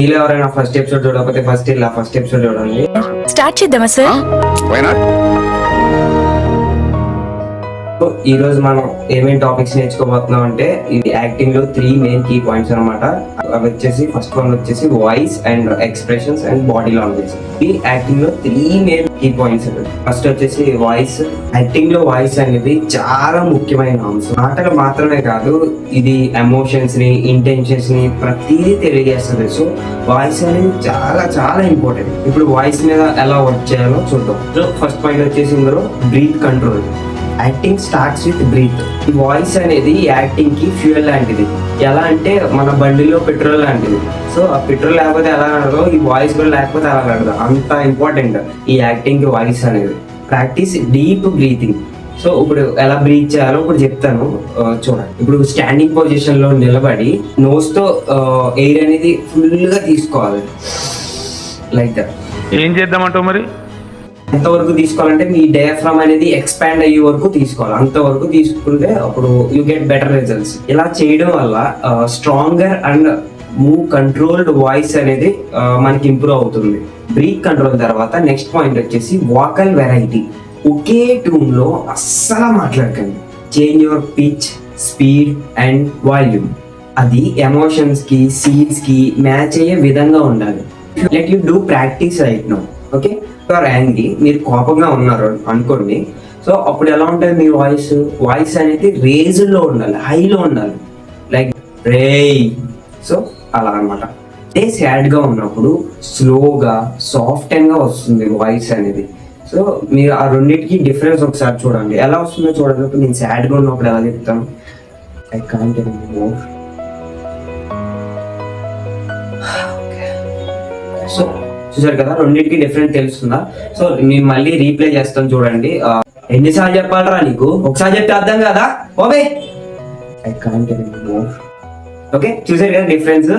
ఇలా ఎవరైనా first episode చూడకపోతే ఫస్ట్ ఎపిసోడ్ చూడండి. స్టార్ట్ చేద్దామా సార్? ఈ రోజు మనం ఏమేమి టాపిక్స్ నేర్చుకోబోతున్నాం అంటే ఇది యాక్టింగ్ లో 3 మెయిన్ కీ పాయింట్స్ అనమాట. అవి వచ్చేసి ఫస్ట్ వన్ వచ్చేసి voice and expressions and body language. ఈ యాక్టింగ్ లో 3 మెయిన్ కీ పాయింట్స్. ఫస్ట్ వచ్చేసి వాయిస్. యాక్టింగ్ లో వాయిస్ అనేది చాలా ముఖ్యమైన అంశం. మాటలు మాత్రమే కాదు, ఇది ఎమోషన్స్ ని, ఇంటెన్షన్స్ ని ప్రతిదీ తెలియజేస్తుంది. సో వాయిస్ అనేది చాలా చాలా ఇంపార్టెంట్. ఇప్పుడు వాయిస్ మీద ఎలా వర్క్ చేయాలో చూద్దాం. సో ఫస్ట్ పాయింట్ వచ్చేసి ఇందులో breath control. Acting starts with breath. ఈ వాయిస్ అనేది యాక్టింగ్ కి ఫ్యూయల్ లాంటిది. ఎలా అంటే మన బండిలో పెట్రోల్ లాంటిది. సో ఆ పెట్రోల్ లేకపోతే ఎలా నడదో, ఈ వాయిస్ కూడా లేకపోతే ఎలా నడదు. అంత ఇంపార్టెంట్ ఈ యాక్టింగ్ కి వాయిస్ అనేది. Practice deep breathing. సో ఇప్పుడు ఎలా బ్రీత్ చేయాలో ఇప్పుడు చెప్తాను, చూడండి. ఇప్పుడు స్టాండింగ్ పొజిషన్ లో నిలబడి నోస్ తో ఎయిర్ అనేది ఫుల్ గా తీసుకోవాలి. Like that. ఏం చేద్దామంటావు మరి? ఎంతవరకు తీసుకోవాలంటే మీ డయాఫ్రామ్ అనేది ఎక్స్పాండ్ అయ్యే వరకు తీసుకోవాలి. అంతవరకు తీసుకుంటే అప్పుడు యూ గెట్ బెటర్ రిజల్ట్స్. ఇలా చేయడం వల్ల stronger and move controlled voice అనేది మనకి ఇంప్రూవ్ అవుతుంది. బ్రీత్ కంట్రోల్ తర్వాత నెక్స్ట్ పాయింట్ వచ్చేసి వాకల్ వెరైటీ. ఒకే ట్యూన్ లో అస్సలు మాట్లాడకండి. Change your pitch, speed and volume. అది ఎమోషన్స్ కి, సీన్స్ కి మ్యాచ్ అయ్యే విధంగా ఉండాలి. Let you do practice right now. Okay, angry, మీరు కోపంగా ఉన్నారు అనుకోండి. సో అప్పుడు ఎలా ఉంటుంది మీ వాయిస్ అనేది రేజ్ లో ఉండాలి, హైలో ఉండాలి. లైక్ రేయ్. సో అలా అనమాట. అదే సాడ్ గా ఉన్నప్పుడు స్లోగా సాఫ్ట్ గా వస్తుంది వాయిస్ అనేది. సో మీరు ఆ రెండింటికి డిఫరెన్స్ ఒకసారి చూడండి. ఎలా వస్తుందో చూడండి. ఇప్పుడు నేను సాడ్ గా ఉన్నప్పుడు ఎలా చెప్తాను, ఐ కాంట్ మోర్. సో చూసారు కదా, రెండింటికి డిఫరెంట్ తెలుస్తుందా? సో నేను మళ్ళీ రీప్లే చేస్తాను చూడండి. ఎన్నిసార్లు చెప్పాలరా నీకు? ఒకసారి చెప్తే అర్థం కదా. Okay, I can't more. Okay, చూసారు కదా డిఫరెన్స్.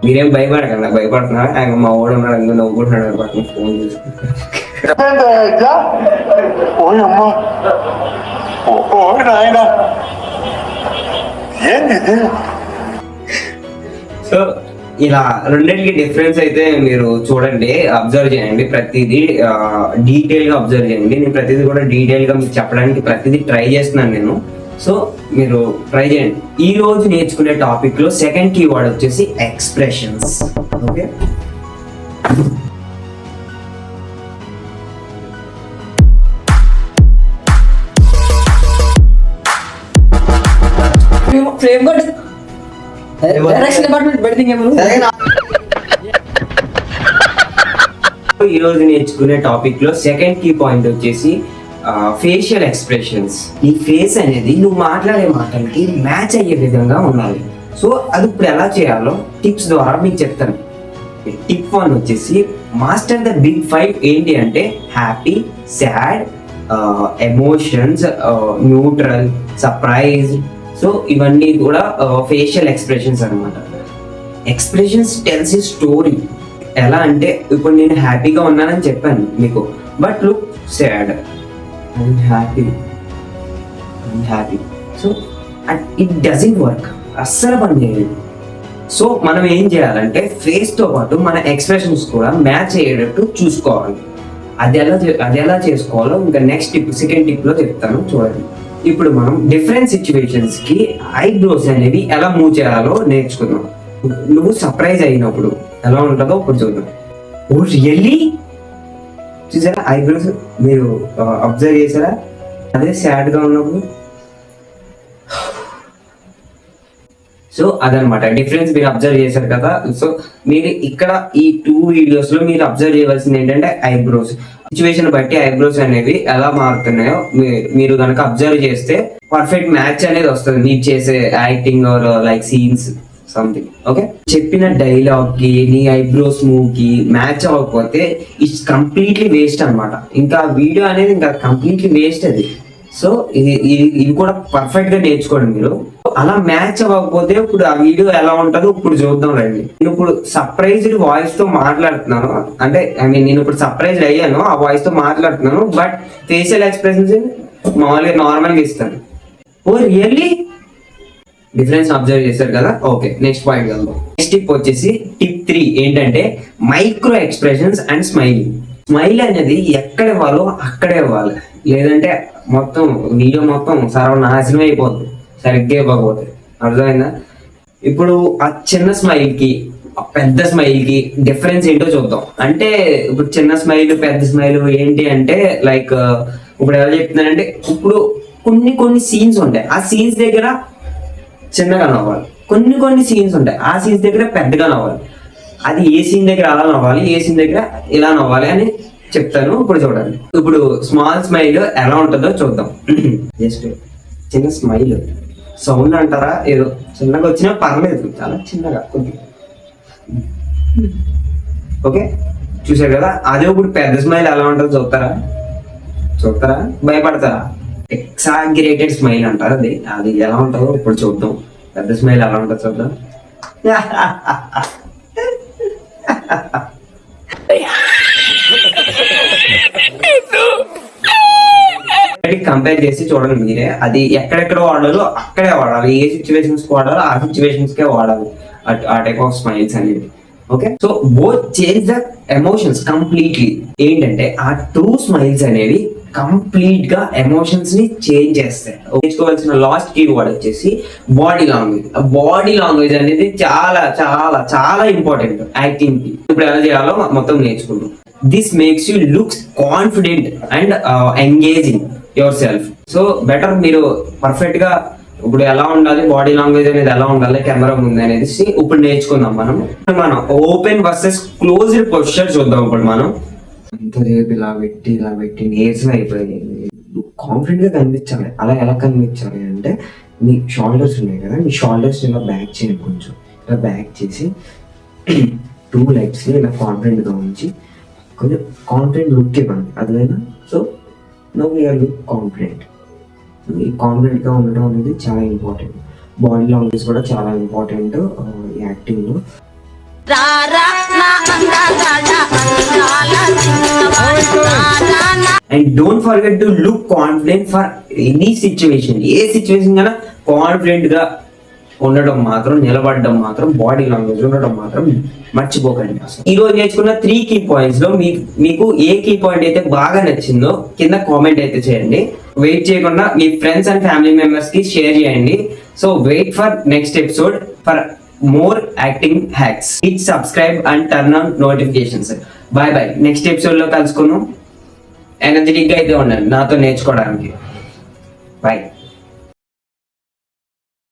మీరేం భయపడకండి, నాకు భయపడుతున్నా. ఆయన మా వాడు ఉన్నాడు, అందులో నవ్వుకుంటున్నాడు పక్కన ఫోన్ చేసుకుంటాను. సో ఇలా రెండింటికి డిఫరెన్స్ అయితే మీరు చూడండి, అబ్జర్వ్ చేయండి. ప్రతిదీ డీటెయిల్ గా అబ్జర్వ్ చేయండి. నేను ప్రతిదీ కూడా డీటెయిల్ గా మీకు చెప్పడానికి ప్రతిదీ ట్రై చేస్తున్నాను నేను. సో మీరు ట్రై చేయండి. ఈ రోజు నేర్చుకునే టాపిక్ లో సెకండ్ కీవర్డ్ వచ్చేసి expressions. Okay, frame code direction department పెడితే ఈ రోజు నేర్చుకునే టాపిక్ లో సెకండ్ కీ పాయింట్ వచ్చేసి ఫేషియల్ ఎక్స్ప్రెషన్స్. నీ ఫేస్ అనేది నువ్వు మాట్లాడే మాటలకి మ్యాచ్ అయ్యే విధంగా ఉండాలి. సో అది ఇప్పుడు ఎలా చేయాలో టిప్స్ ద్వారా మీకు చెప్తాను. టిప్ 1 వచ్చేసి మాస్టర్ ద బిగ్ 5. ఏంటి అంటే happy, sad, emotions, neutral, surprise. So ఇవన్నీ కూడా ఫేషియల్ ఎక్స్ప్రెషన్స్ అనమాట. Expressions tells a story. ఎలా అంటే ఇప్పుడు నేను హ్యాపీగా ఉన్నానని చెప్పాను మీకు, but look sad, I'm happy. So it doesn't work, అస్సలు పని చేయలేదు. సో మనం ఏం చేయాలంటే ఫేస్ తో పాటు మన ఎక్స్ప్రెషన్స్ కూడా మ్యాచ్ అయ్యేటట్టు చూసుకోవాలి. అది ఎలా చేసుకోవాలో ఇంకా నెక్స్ట్ టిప్, సెకండ్ టిప్ లో చెప్తాను చూడండి. ఇప్పుడు మనం డిఫరెంట్ సిచ్యువేషన్స్ కి ఐబ్రోస్ అనేవి ఎలా మూవ్ చేయాలో నేర్చుకుందాం. నువ్వు సర్ప్రైజ్ అయినప్పుడు ఎలా ఉంటుందో ఇప్పుడు చూద్దాం. ఓ రియల్లీ, చూసారా ఐబ్రోస్? మీరు అబ్జర్వ్ చేసారా? అదే సాడ్ గా ఉన్నప్పుడు. సో అదనమాట డిఫరెన్స్, మీరు అబ్జర్వ్ చేశారు కదా. సో మీరు ఇక్కడ ఈ 2 వీడియోస్ లో మీరు అబ్జర్వ్ చేయవలసింది ఏంటంటే ఐబ్రోస్. సిచ్యువేషన్ బట్టి ఐబ్రోస్ అనేవి ఎలా మారుతున్నాయో మీరు కనుక అబ్జర్వ్ చేస్తే పర్ఫెక్ట్ మ్యాచ్ అనేది వస్తుంది మీరు చేసే acting are like scenes something. Okay, చెప్పిన డైలాగ్ కి నీ ఐబ్రోస్ మూవ్ కి మ్యాచ్ అవ్వకపోతే ఇట్స్ కంప్లీట్లీ వేస్ట్ అనమాట. ఇంకా వీడియో అనేది ఇంకా కంప్లీట్లీ వేస్ట్ అది. సో ఇది కూడా పర్ఫెక్ట్ గా నేర్చుకోండి మీరు. అలా మ్యాచ్ అవ్వకపోతే ఇప్పుడు ఆ వీడియో ఎలా ఉంటుందో ఇప్పుడు చూద్దాం రండి. నేను ఇప్పుడు సర్ప్రైజ్డ్ వాయిస్ తో మాట్లాడుతున్నాను, అంటే నేను ఇప్పుడు సర్ప్రైజ్డ్ అయ్యాను, ఆ వాయిస్ తో మాట్లాడుతున్నాను, బట్ ఫేషియల్ ఎక్స్ప్రెషన్స్ మామూలుగా నార్మల్ గా ఇస్తాను. ఓ రియల్లీ, డిఫరెన్స్ అబ్జర్వ్ చేశారు కదా. ఓకే, నెక్స్ట్ పాయింట్ వెళ్దాం. నెక్స్ట్ టిప్ వచ్చేసి టిప్ 3 ఏంటంటే micro expressions and smiling. Smile అనేది ఎక్కడ ఇవ్వాలో అక్కడే ఇవ్వాలి, లేదంటే మొత్తం వీడియో మొత్తం సర్వనాశనం అయిపోద్ది సరిగ్గా ఇవ్వకపోతే. అర్థమైందా? ఇప్పుడు ఆ చిన్న స్మైల్ కి పెద్ద స్మైల్ కి డిఫరెన్స్ ఏంటో చూద్దాం. అంటే ఇప్పుడు చిన్న స్మైల్ పెద్ద స్మైల్ ఏంటి అంటే లైక్ ఇప్పుడు ఎలా చెప్తున్నానంటే, ఇప్పుడు కొన్ని సీన్స్ ఉంటాయి, ఆ సీన్స్ దగ్గర చిన్నగా నవ్వాలి, కొన్ని సీన్స్ ఉంటాయి ఆ సీన్స్ దగ్గర పెద్దగా నవ్వాలి. అది ఏ సీన్ దగ్గర అలా నవ్వాలి, ఏ సీన్ దగ్గర ఇలా నవ్వాలి అని చెప్తాను. ఇప్పుడు చూడండి. ఇప్పుడు స్మాల్ స్మైల్ ఎలా ఉంటుందో చూద్దాం. జస్ట్ చిన్న స్మైల్ సౌండ్ అంటారా, ఏదో చిన్నగా వచ్చినా పర్లేదు, చాలా చిన్నగా కొద్దిగా. ఓకే, చూసారు కదా. అదే ఇప్పుడు పెద్ద స్మైల్ ఎలా ఉంటుందో చూస్తారా, భయపడతారా? ఎక్సాగ్రేటెడ్ స్మైల్ అంటారు, అది ఎలా ఉంటుందో ఇప్పుడు చూద్దాం. పెద్ద స్మైల్ ఎలా ఉంటుందో చూద్దాం. కంపేర్ చేసి చూడండి మీరే, అది ఎక్కడెక్కడ వాడాలో అక్కడే వాడాలి, ఏ సిచ్యువేషన్స్ వాడాలో ఆ సిచ్యువేషన్స్ కే వాడాలి ఆ టైప్ ఆఫ్ స్మైల్స్ అనేది. Okay, so both change the emotions completely. ఏంటంటే ఆ 2 స్మైల్స్ అనేవి కంప్లీట్ గా ఎమోషన్స్ ని చేంజ్ చేస్తాయి. నేర్చుకోవాల్సిన లాస్ట్ కీ వర్డ్ వచ్చేసి బాడీ లాంగ్వేజ్. బాడీ లాంగ్వేజ్ అనేది చాలా చాలా చాలా ఇంపార్టెంట్ యాక్టింగ్ కి. ఇప్పుడు ఎలా చేయాలో మొత్తం నేర్చుకుంటాం. This makes you looks confident and engaging your self. So better మీరు పర్ఫెక్ట్ గా ఇప్పుడు ఎలా ఉండాలి, బాడీ లాంగ్వేజ్ అనేది ఎలా ఉండాలి కెమెరా ముందు అనేది ఇప్పుడు నేర్చుకుందాం. మనం ఓపెన్ వర్సెస్ క్లోజ్డ్ పొజిషన్ చూద్దాం. ఇప్పుడు మనం అంతసేపు ఇలా పెట్టి నీరసం అయిపోయింది. కాన్ఫిడెంట్ గా కనిపించాలి. అలా ఎలా కనిపించాలి అంటే, మీ షోల్డర్స్ ఉన్నాయి కదా, మీ షోల్డర్స్ ఇలా బ్యాక్ చేయండి, కొంచెం ఇలా బ్యాక్ చేసి 2 లెగ్స్ ఇలా కాన్ఫిడెంట్ గా ఉంచి కొంచెం కాన్ఫిడెంట్ లుక్ ఇవ్వండి. అదేనా? So now you are look confident. ఈ కాన్ఫిడెంట్ గా ఉండడం అనేది చాలా ఇంపార్టెంట్. బాడీ లాంగ్వేజ్ కూడా చాలా ఇంపార్టెంట్ యాక్టింగ్ లో. And don't forget to look confident for any situation. ఏ సిచ్యువేషన్ కన్నా కాన్ఫిడెంట్ గా ఉండడం మాత్రం, నిలబడడం మాత్రం, బాడీ లాంగ్వేజ్ ఉండడం మాత్రం మర్చిపోకండి. ఈ రోజు నేర్చుకున్న 3 కీ పాయింట్స్ లో మీకు ఏ కీ పాయింట్ అయితే బాగా నచ్చిందో కింద కామెంట్ అయితే చేయండి. వెయిట్ చేయకుండా మీ ఫ్రెండ్స్ అండ్ ఫ్యామిలీ మెంబర్స్ కి షేర్ చేయండి. So wait for next episode for more acting hacks. Please subscribe and turn on notifications. Bye. Next episode లో కలుసుకుందాం. ఎనర్జెటిక్ గా అయితే ఉండండి నాతో నేర్చుకోవడానికి. బాయ్.